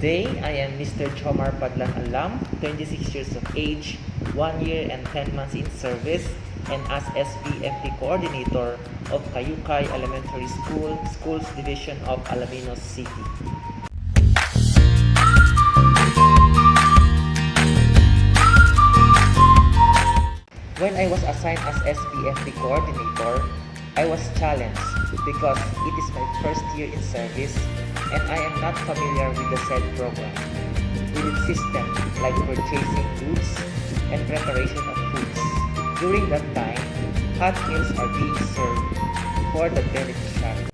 Today, I am Mr. Chomar Padlan Alam, 26 years of age, 1 year and 10 months in service, and as SBFP Coordinator of Cayucay Elementary School, Schools Division of Alaminos City. When I was assigned as SBFP Coordinator, I was challenged because it is my first year in service and I am not familiar with the said program, with its system like purchasing goods and preparation of foods. During that time, hot meals are being served for the beneficiaries.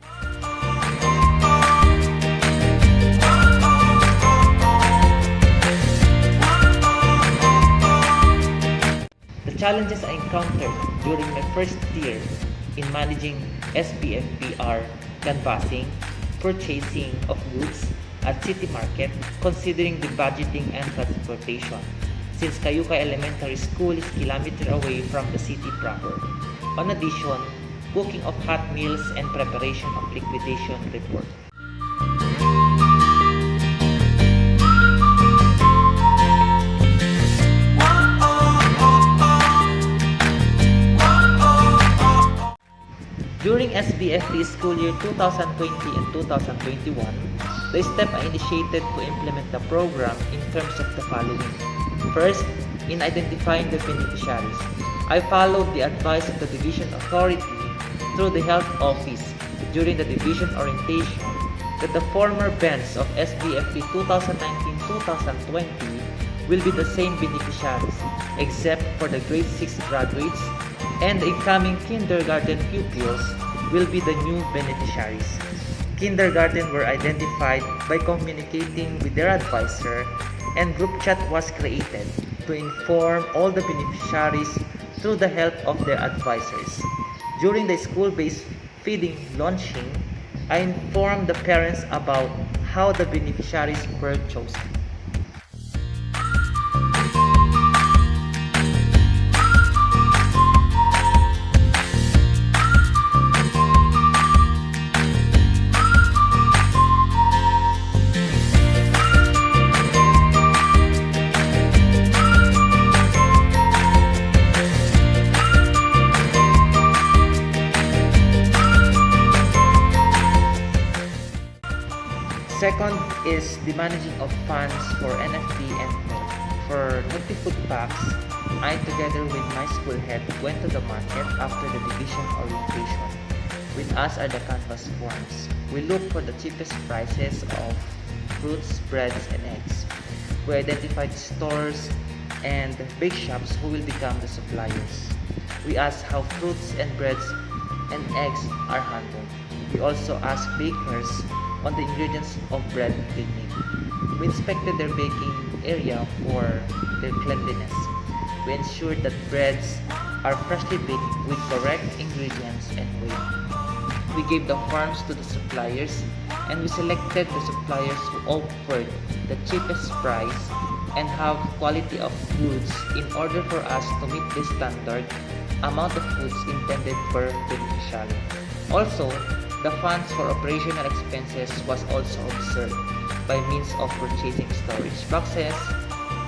The challenges I encountered during my first year in managing SBFP are canvassing, purchasing of goods at city market, considering the budgeting and transportation, since Cayucay Elementary School is kilometer away from the city proper. On addition, cooking of hot meals and preparation of liquidation report. During SBFP school year 2020 and 2021, the step I initiated to implement the program in terms of the following. First, in identifying the beneficiaries, I followed the advice of the Division Authority through the Health Office during the Division Orientation that the former bands of SBFP 2019-2020 will be the same beneficiaries except for the grade 6 graduates, and the incoming kindergarten pupils will be the new beneficiaries. Kindergarten were identified by communicating with their advisor, and group chat was created to inform all the beneficiaries through the help of their advisors. During the school-based feeding launching, I informed the parents about how the beneficiaries were chosen. Second is the managing of funds for NFP and food. For multi-food packs, I together with my school head went to the market after the division orientation. With us are the canvas forms. We look for the cheapest prices of fruits, breads, and eggs. We identified stores and bake shops who will become the suppliers. We asked how fruits and breads and eggs are handled. We also asked bakers on the ingredients of bread they make. We inspected their baking area for their cleanliness. We ensured that breads are freshly baked with correct ingredients and weight. We gave the forms to the suppliers, and we selected the suppliers who offered the cheapest price and have quality of goods in order for us to meet the standard amount of foods intended per beneficiary. Also, the funds for operational expenses was also observed by means of purchasing storage boxes,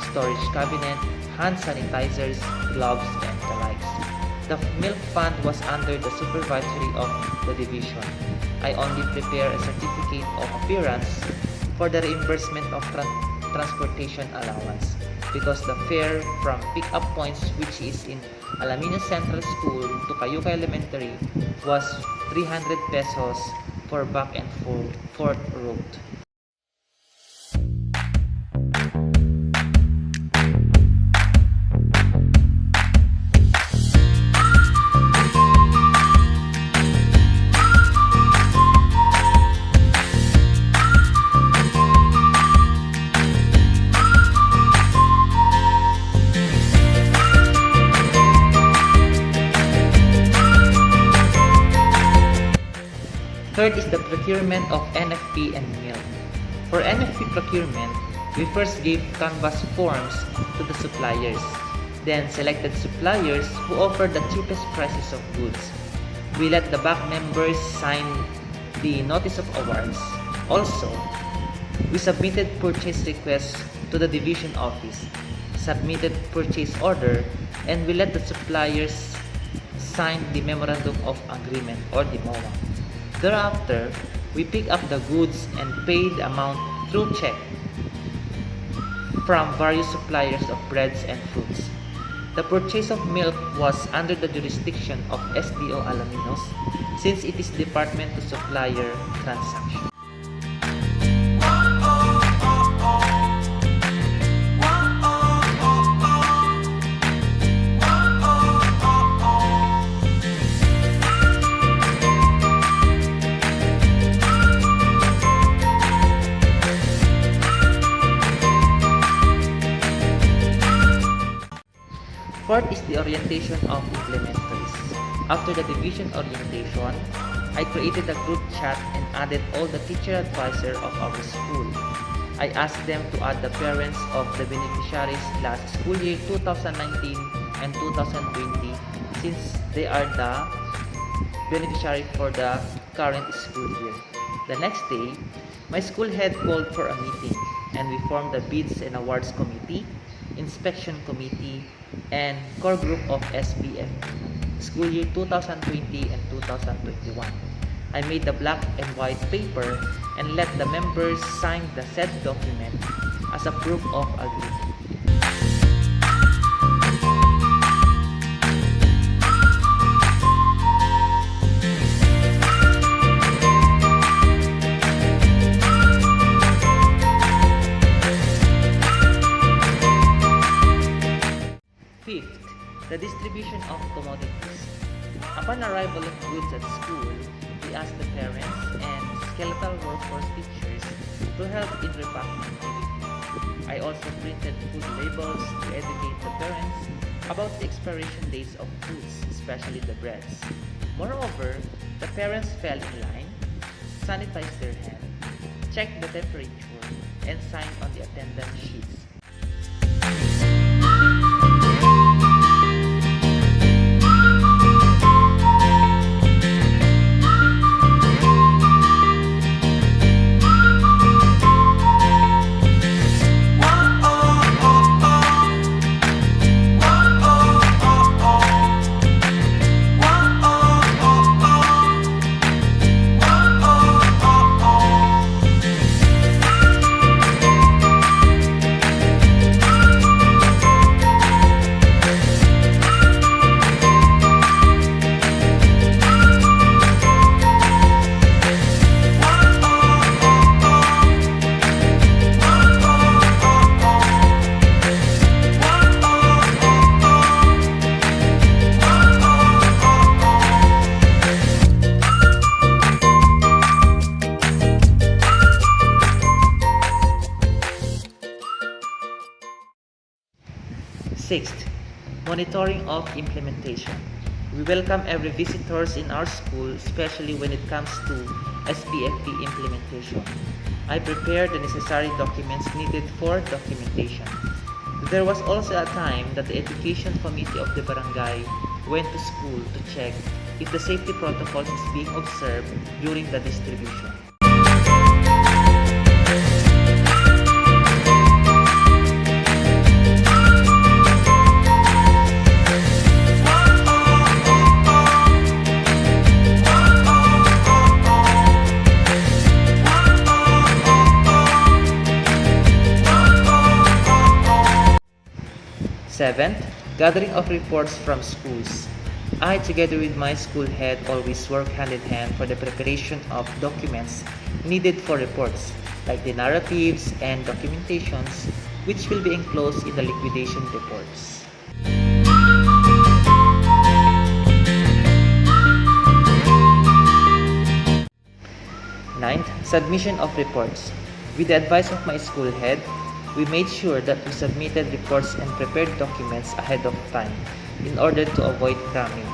storage cabinet, hand sanitizers, gloves, and the likes. The milk fund was under the supervisory of the division. I only prepare a certificate of appearance for the reimbursement of transportation allowance because the fare from pick-up points, which is in Alaminos Central School to Cayucay Elementary, was 300 pesos for back and forth route. Third is the procurement of NFP and milk. For NFP procurement, we first gave canvas forms to the suppliers, then selected suppliers who offered the cheapest prices of goods. We let the back members sign the notice of awards. Also, We submitted purchase requests to the division office, submitted purchase order, and we let the suppliers sign the Memorandum of Agreement or the MOA. Thereafter, we pick up the goods and pay the amount through check from various suppliers of breads and fruits. The purchase of milk was under the jurisdiction of SDO Alaminos since it is department to supplier transaction. Fourth is the orientation of implementaries. After the division orientation, I created a group chat and added all the teacher advisor of our school. I asked them to add the parents of the beneficiaries last school year 2019 and 2020 since they are the beneficiary for the current school year. The next day, my school head called for a meeting and we formed the bids and awards committee, inspection committee, and core group of SBFP, school year 2020 and 2021. I made the black and white paper and let the members sign the said document as a proof of agreement. Fifth, the distribution of commodities. Upon arrival of goods at school, we asked the parents and skeletal workforce teachers to help in repacking activity. I also printed food labels to educate the parents about the expiration dates of foods, especially the breads. Moreover, the parents fell in line, sanitized their hands, checked the temperature, and signed on the attendance sheets. Sixth, monitoring of implementation. We welcome every visitors in our school, especially when it comes to SBFP implementation. I prepared the necessary documents needed for documentation. There was also a time that the education committee of the barangay went to school to check if the safety protocols is being observed during the distribution. Seventh, gathering of reports from schools. I, together with my school head, always work hand in hand for the preparation of documents needed for reports, like the narratives and documentations, which will be enclosed in the liquidation reports. Ninth, submission of reports. With the advice of my school head, we made sure that we submitted reports and prepared documents ahead of time in order to avoid cramming.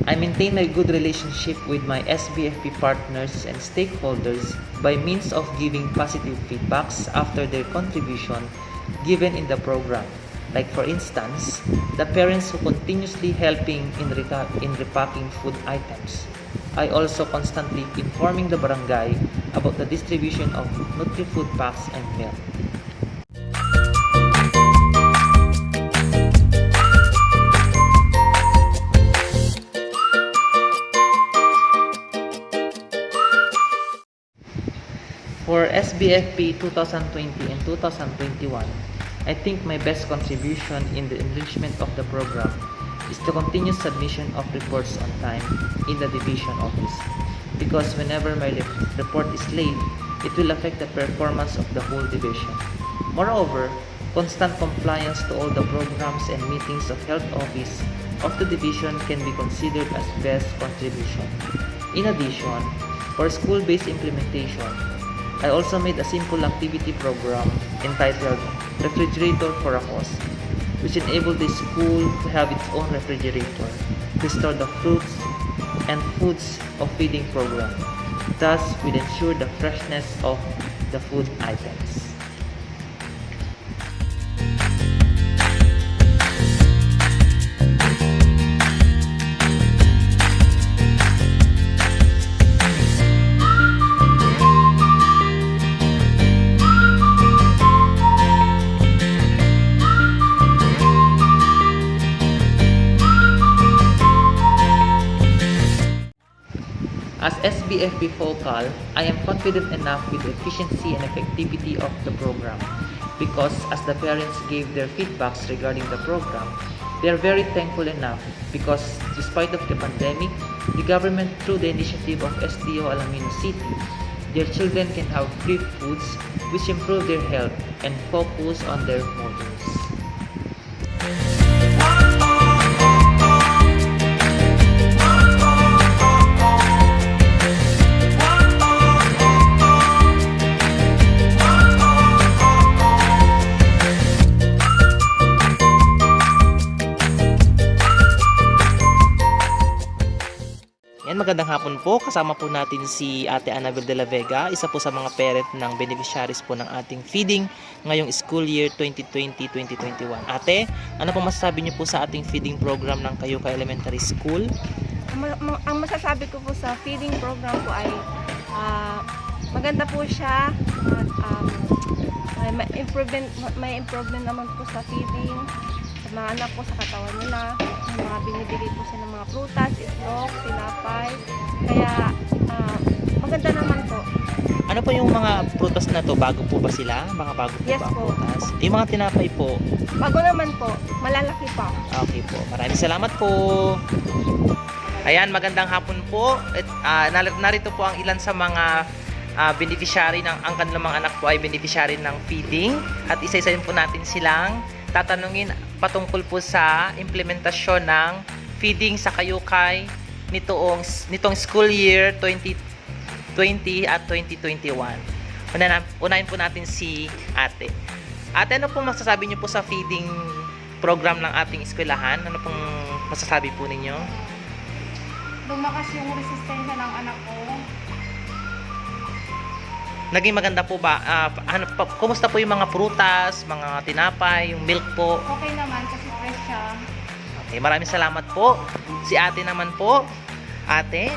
I maintain a good relationship with my SBFP partners and stakeholders by means of giving positive feedbacks after their contribution given in the program. Like for instance, the parents who continuously helping in repacking food items. I also constantly informing the barangay about the distribution of Nutri-Food packs and milk. For SBFP 2020 and 2021, I think my best contribution in the enrichment of the program is the continuous submission of reports on time in the division office. Because whenever my report is late, it will affect the performance of the whole division. Moreover, constant compliance to all the programs and meetings of health office of the division can be considered as best contribution. In addition, for school-based implementation, I also made a simple activity program entitled Refrigerator for a Cause, which enabled the school to have its own refrigerator to store the fruits and foods of feeding program. Thus, will ensure the freshness of the food items. As SBFP focal, I am confident enough with the efficiency and effectivity of the program because as the parents gave their feedbacks regarding the program, they are very thankful enough because despite of the pandemic, the government through the initiative of SDO Alamino City, their children can have free foods which improve their health and focus on their modules. Magandang hapon po. Kasama po natin si Ate Annabel de la Vega, isa po sa mga parent ng beneficiaries po ng ating feeding ngayong school year 2020-2021. Ate, ano po masasabi niyo po sa ating feeding program ng Cayucay Elementary School? Ang masasabi ko po sa feeding program po ay maganda po siya at may improvement naman po sa feeding sa mga anak po sa katawan nila. Mga binibigay po siya ng mga prutas, itlog, tinapay. Kaya maganda naman po. Ano po yung mga prutas na to? Bago po ba sila? Mga bago po yes ba ang po. prutas? Yung mga tinapay po? Bago naman po. Malalaki pa. Okay po. Maraming salamat po. Ayan, magandang hapon po. Narito po ang ilan sa mga beneficiary ng ang kanilang mga anak po ay beneficiary ng feeding. At isa-isa po natin silang tatanungin patungkol po sa implementasyon ng feeding sa Cayucay nitong school year 2020 at 2021. Unahin po natin si Ate. Ate, ano pong masasabi niyo po sa feeding program ng ating eskwelahan? Ano pong masasabi po ninyo? Lumakas yung resistensya ng anak ko. Naging maganda po ba? Kumusta po yung mga prutas, mga tinapay, yung milk po? Okay naman kasi fresh siya. Okay, maraming salamat po. Si Ate naman po. Ate,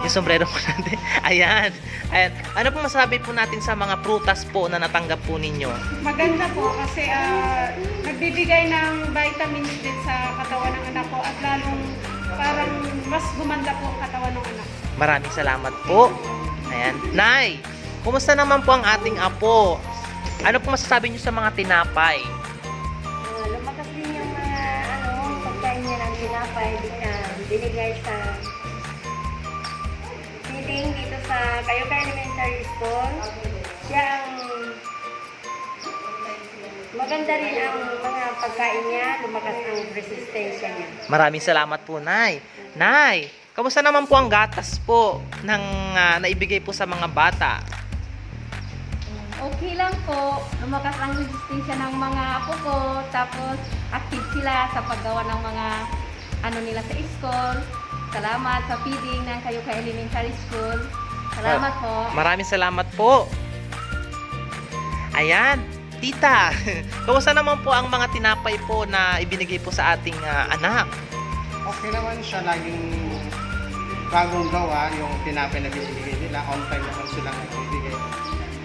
yung sombrero po natin. Ayan. Ano po masabi po natin sa mga prutas po na natanggap po ninyo? Maganda po kasi nagbibigay ng vitamins din sa katawan ng anak ko at lalong parang mas gumanda po ang katawan ng anak. Maraming salamat po. Ayan. Nay, kumusta naman po ang ating apo? Ano po masasabi niyo sa mga tinapay? Lumakas din yung mga pagkain niya ng tinapay binigay sa feeding dito sa Cayucay Elementary School. Siya ang maganda rin ang mga pagkain niya, lumakas ang resistensya niya. Maraming salamat po, Nay. Nay, kamusta naman po ang gatas po ng naibigay po sa mga bata? Okay lang po. Lumakas ang resistensya ng mga apo ko. Tapos active sila sa paggawa ng mga nila sa school. Salamat sa feeding ng Cayucay Elementary School. Salamat po. Maraming salamat po. Ayan. Tita, kamusta naman po ang mga tinapay po na ibinigay po sa ating anak? Okay naman siya, laging bagong gawa yung tinapay na binibigay nila. On time naman silang nagbibigay.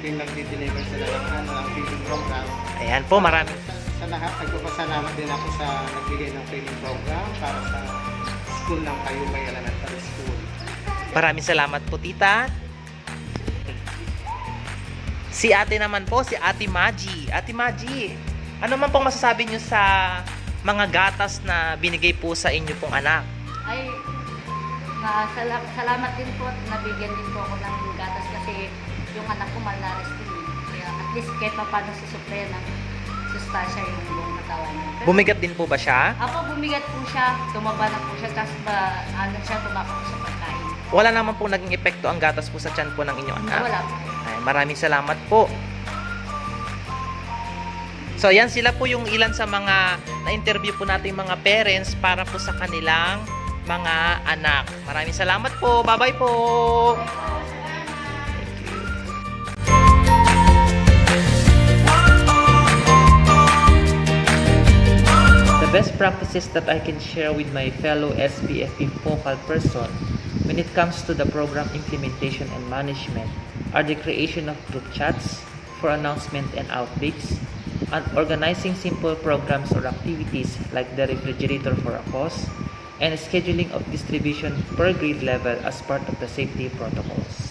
Yung nagdi-deliver sila ng feeding program. Ayan po, maraming Sa lahat, nagpapasalamat din ako sa nagbigay ng feeding program para sa school ng Cayucay Elementary School. salamat po, Tita. Si ate naman po, si Ate Maji. Ate Maji, ano man pong masasabi niyo sa mga gatas na binigay po sa inyo pong anak? Ay, salamat din po at nabigyan din po ako ng gatas kasi yung anak ko malnourished din. Kaya at least kahit pa paano susuplayan ng sustansya yung buong katawan niya. Pero, Bumigat din po ba siya? Ako bumigat po siya, tumaba na po siya, tapos tumakot po sa pagkain. Wala naman po naging epekto ang gatas po sa tiyan po ng inyong anak? Wala po. Ay, maraming salamat po. So, yan sila po yung ilan sa mga na-interview po natin mga parents para po sa kanilang mga anak. Maraming salamat po. Bye-bye po. Thank you. The best practices that I can share with my fellow SBFP focal person when it comes to the program implementation and management are the creation of group chats for announcement and outbreaks, and organizing simple programs or activities like the refrigerator for a cause, and scheduling of distribution per grade level as part of the safety protocols.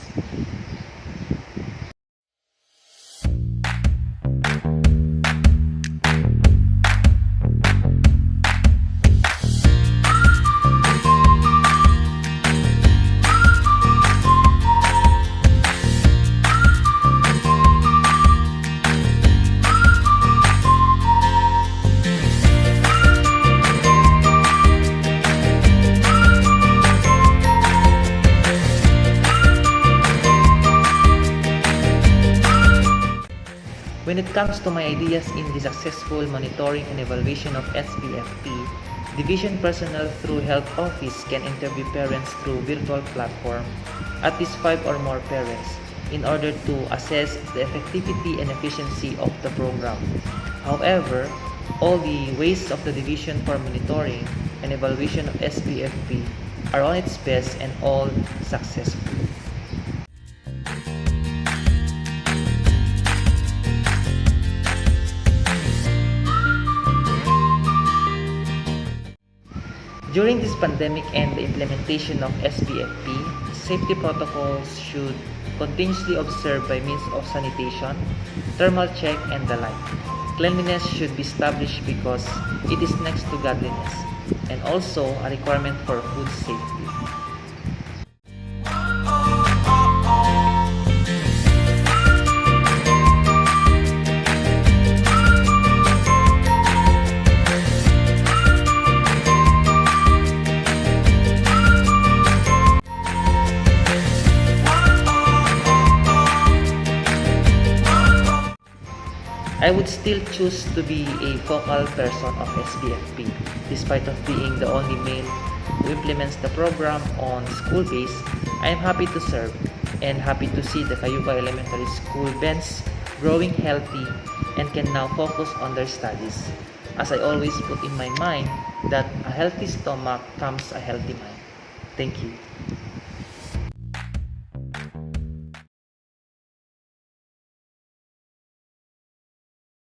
When it comes to my ideas in the successful monitoring and evaluation of SBFP, division personnel through health office can interview parents through virtual platform, at least 5 or more parents, in order to assess the effectivity and efficiency of the program. However, all the ways of the division for monitoring and evaluation of SBFP are on its best and all successful. During this pandemic and the implementation of SBFP, safety protocols should continuously observed by means of sanitation, thermal check, and the like. Cleanliness should be established because it is next to godliness, and also a requirement for food safety. I would still choose to be a focal person of SBFP, despite of being the only male who implements the program on school base. I am happy to serve and happy to see the Cayucay Elementary School bench growing healthy and can now focus on their studies. As I always put in my mind that a healthy stomach comes a healthy mind. Thank you.